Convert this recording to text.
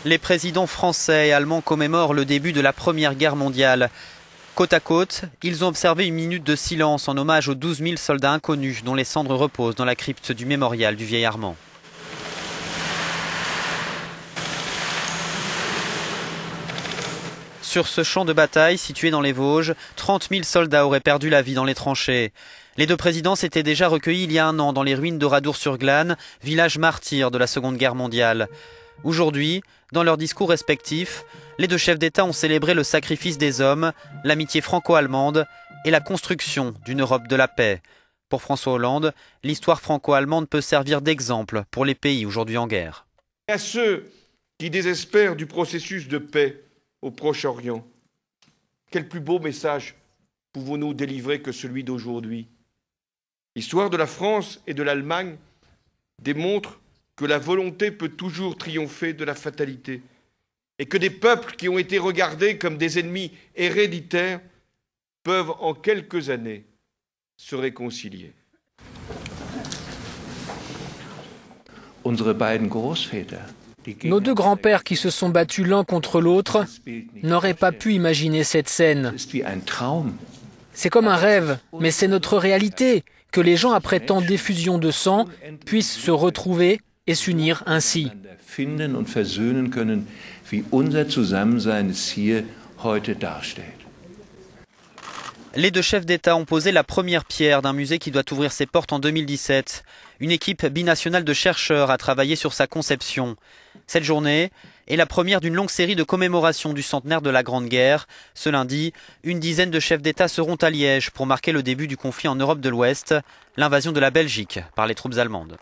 Les présidents français et allemands commémorent le début de la Première Guerre mondiale. Côte à côte, ils ont observé une minute de silence en hommage aux 12 000 soldats inconnus dont les cendres reposent dans la crypte du mémorial du Vieil Armand. Sur ce champ de bataille situé dans les Vosges, 30 000 soldats auraient perdu la vie dans les tranchées. Les deux présidents s'étaient déjà recueillis il y a un an dans les ruines d'Oradour-sur-Glane, village martyr de la Seconde Guerre mondiale. Aujourd'hui, dans leurs discours respectifs, les deux chefs d'État ont célébré le sacrifice des hommes, l'amitié franco-allemande et la construction d'une Europe de la paix. Pour François Hollande, l'histoire franco-allemande peut servir d'exemple pour les pays aujourd'hui en guerre. À ceux qui désespèrent du processus de paix au Proche-Orient, quel plus beau message pouvons-nous délivrer que celui d'aujourd'hui? L'histoire de la France et de l'Allemagne démontre que la volonté peut toujours triompher de la fatalité et que des peuples qui ont été regardés comme des ennemis héréditaires peuvent en quelques années se réconcilier. Nos deux grands-pères qui se sont battus l'un contre l'autre n'auraient pas pu imaginer cette scène. C'est comme un rêve, mais c'est notre réalité, que les gens après tant d'effusion de sang puissent se retrouver et s'unir ainsi. Les deux chefs d'État ont posé la première pierre d'un musée qui doit ouvrir ses portes en 2017. Une équipe binationale de chercheurs a travaillé sur sa conception. Cette journée est la première d'une longue série de commémorations du centenaire de la Grande Guerre. Ce lundi, une dizaine de chefs d'État seront à Liège pour marquer le début du conflit en Europe de l'Ouest, l'invasion de la Belgique par les troupes allemandes.